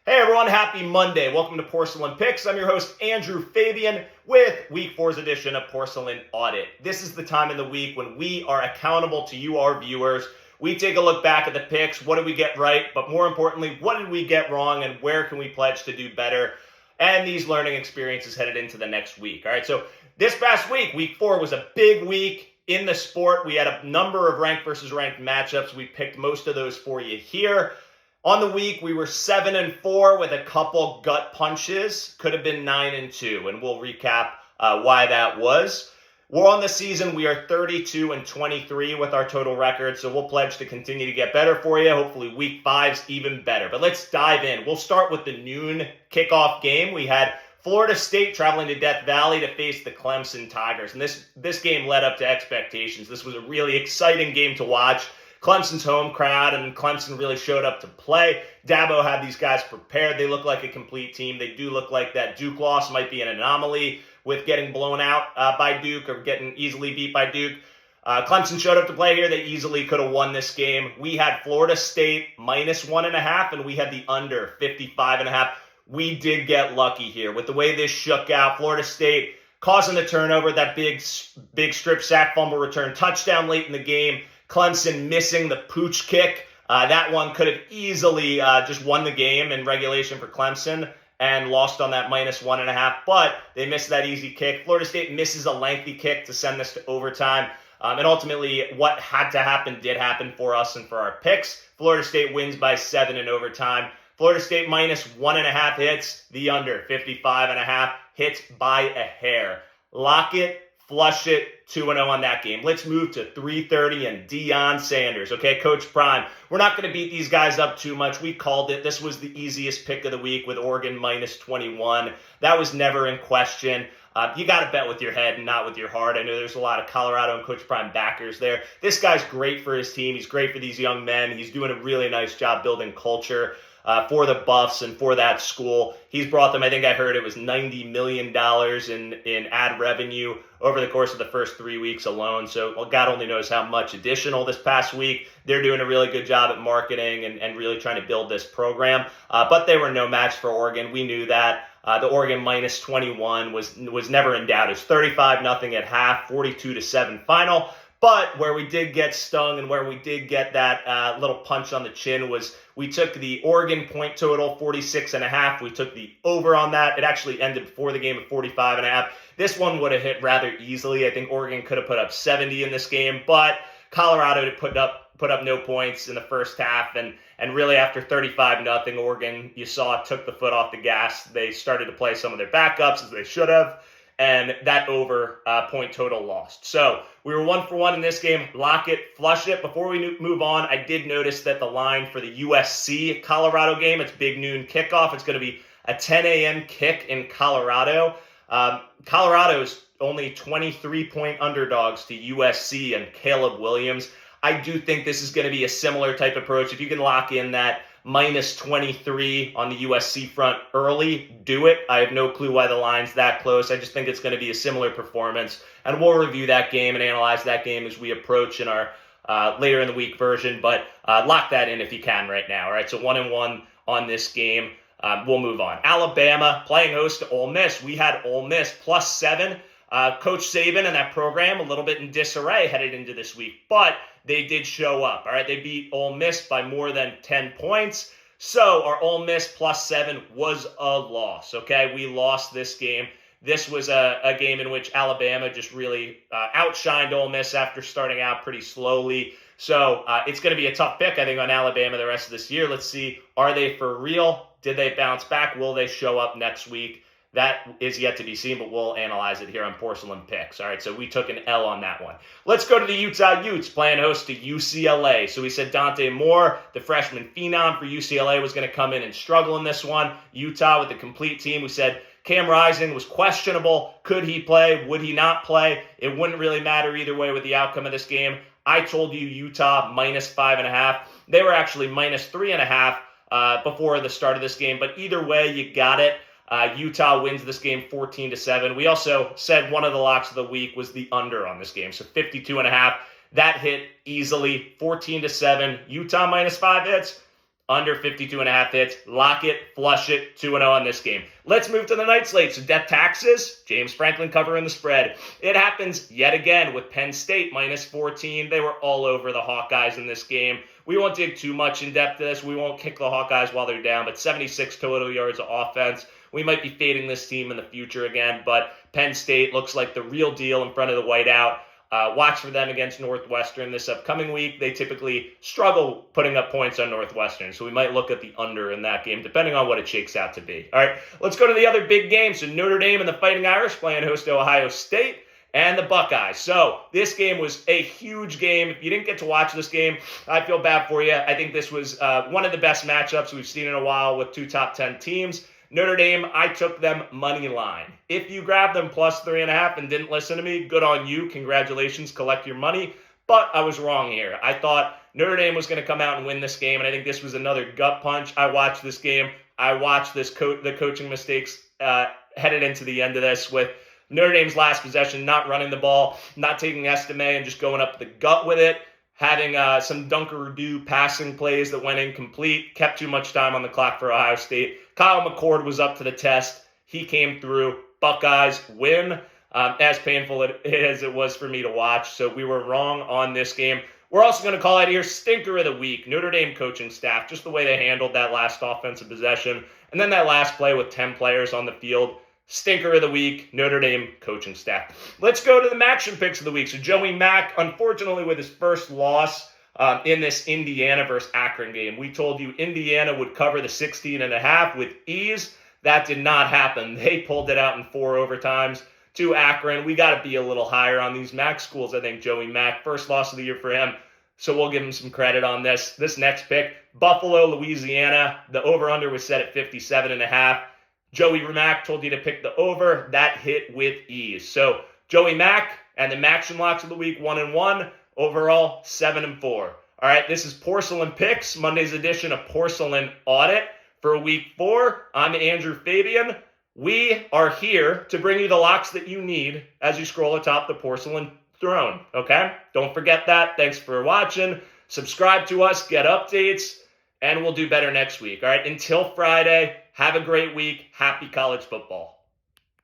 Hey everyone, happy Monday. Welcome to Porcelain Picks. I'm your host, Andrew Fabian, with Week 4's edition of Porcelain Audit. This is the time in the week when we are accountable to you, our viewers. We take a look back at the picks. What did we get right? But more importantly, what did we get wrong and where can we pledge to do better? And these learning experiences headed into the next week. All right, so this past week, Week 4 was a big week in the sport. We had a number of ranked versus ranked matchups. We picked most of those for you here. On the week, we were 7-4 with a couple gut punches. Could have been 9-2, and we'll recap why that was. We're on the season. We are 32-23 with our total record, so we'll pledge to continue to get better for you. Hopefully, Week 5's even better. But let's dive in. We'll start with the noon kickoff game. We had Florida State traveling to Death Valley to face the Clemson Tigers, and this game led up to expectations. This was a really exciting game to watch. Clemson's home crowd, and Clemson really showed up to play. Dabo had these guys prepared. They look like a complete team. They do look like that Duke loss might be an anomaly with getting blown out by Duke or getting easily beat by Duke. Clemson showed up to play here. They easily could have won this game. We had Florida State -1.5, and we had the under 55.5. We did get lucky here with the way this shook out. Florida State causing the turnover, that big strip sack fumble return touchdown late in the game. Clemson missing the pooch kick. That one could have easily just won the game in regulation for Clemson and lost on that -1.5, but they missed that easy kick. Florida State misses a lengthy kick to send this to overtime. And ultimately, what had to happen did happen for us and for our picks. Florida State wins by 7 in overtime. Florida State -1.5 hits. The under 55.5 hits by a hair. Lock it. Flush it, 2-0 on that game. Let's move to 3:30 and Deion Sanders. Okay, Coach Prime. We're not going to beat these guys up too much. We called it. This was the easiest pick of the week with Oregon -21. That was never in question. You got to bet with your head and not with your heart. I know there's a lot of Colorado and Coach Prime backers there. This guy's great for his team. He's great for these young men. He's doing a really nice job building culture for the Buffs and for that school. He's brought them, I think I heard it was $90 million in ad revenue over the course of the first 3 weeks alone. So God only knows how much additional this past week. They're doing a really good job at marketing and really trying to build this program. But they were no match for Oregon. We knew that. The Oregon -21 was never in doubt. It's 35-0 at half, 42-7 final. But where we did get stung and where we did get that little punch on the chin was we took the Oregon point total, 46.5. We took the over on that. It actually ended before the game at 45.5. This one would have hit rather easily. I think Oregon could have put up 70 in this game, but Colorado put up no points in the first half. And really after 35-0, Oregon, you saw, took the foot off the gas. They started to play some of their backups as they should have. And that over point total lost. So we were 1 for 1 in this game. Lock it, flush it. Before we move on, I did notice that the line for the USC Colorado game, it's big noon kickoff. It's going to be a 10 a.m. kick in Colorado. Colorado's only 23-point underdogs to USC and Caleb Williams. I do think this is going to be a similar type approach. If you can lock in that -23 on the USC front early, do it. I have no clue why the line's that close. I just think it's going to be a similar performance, and we'll review that game and analyze that game as we approach in our later in the week version, but lock that in if you can right now. All right, so 1-1 on this game. We'll move on. Alabama playing host to Ole Miss. We had Ole Miss +7. Coach Saban and that program a little bit in disarray headed into this week, but they did show up. All right, they beat Ole Miss by more than 10 points. So our Ole Miss +7 was a loss. Okay, we lost this game. This was a game in which Alabama just really outshined Ole Miss after starting out pretty slowly. So it's going to be a tough pick, I think, on Alabama the rest of this year. Let's see, are they for real? Did they bounce back? Will they show up next week? That is yet to be seen, but we'll analyze it here on Porcelain Picks. All right, so we took an L on that one. Let's go to the Utah Utes, playing host to UCLA. So we said Dante Moore, the freshman phenom for UCLA, was going to come in and struggle in this one. Utah with a complete team. We said Cam Rising was questionable. Could he play? Would he not play? It wouldn't really matter either way with the outcome of this game. I told you Utah -5.5. They were actually -3.5 before the start of this game, but either way, you got it. Utah wins this game 14-7. We also said one of the locks of the week was the under on this game, so 52.5. That hit easily, 14-7. Utah -5 hits. Under 52.5 hits. Lock it, flush it, 2-0 on this game. Let's move to the night slate. So death taxes, James Franklin covering the spread. It happens yet again with Penn State minus 14. They were all over the Hawkeyes in this game. We won't dig too much in depth to this. We won't kick the Hawkeyes while they're down, but 76 total yards of offense. We might be fading this team in the future again, but Penn State looks like the real deal in front of the whiteout. Watch for them against Northwestern this upcoming week. They typically struggle putting up points on Northwestern, so we might look at the under in that game, depending on what it shakes out to be. All right, let's go to the other big game. So Notre Dame and the Fighting Irish playing host to Ohio State and the Buckeyes. So this game was a huge game. If you didn't get to watch this game, I feel bad for you. I think this was one of the best matchups we've seen in a while with two top 10 teams. Notre Dame, I took them money line. If you grabbed them plus 3.5 and didn't listen to me, good on you. Congratulations, collect your money. But I was wrong here. I thought Notre Dame was going to come out and win this game, and I think this was another gut punch. I watched this game. I watched the coaching mistakes headed into the end of this with Notre Dame's last possession, not running the ball, not taking Estime and just going up the gut with it, having some Dunkaroo passing plays that went incomplete, kept too much time on the clock for Ohio State. Kyle McCord was up to the test. He came through. Buckeyes win, as painful as it was for me to watch. So we were wrong on this game. We're also going to call it here Stinker of the Week. Notre Dame coaching staff, just the way they handled that last offensive possession. And then that last play with 10 players on the field. Stinker of the Week, Notre Dame coaching staff. Let's go to the Maction picks of the week. So Joey Mack, unfortunately with his first loss in this Indiana versus Akron game. We told you Indiana would cover the 16.5 with ease. That did not happen. They pulled it out in 4 overtimes to Akron. We got to be a little higher on these Mac schools. I think Joey Mack, first loss of the year for him. So we'll give him some credit on this. This next pick, Buffalo, Louisiana. The over-under was set at 57.5. Joey Mack told you to pick the over. That hit with ease. So Joey Mack and the Maction locks of the week, 1-1. Overall, 7-4. All right, this is Porcelain Picks, Monday's edition of Porcelain Audit for week 4. I'm Andrew Fabian. We are here to bring you the locks that you need as you scroll atop the porcelain throne, okay? Don't forget that. Thanks for watching. Subscribe to us, get updates, and we'll do better next week. All right, until Friday, have a great week. Happy college football.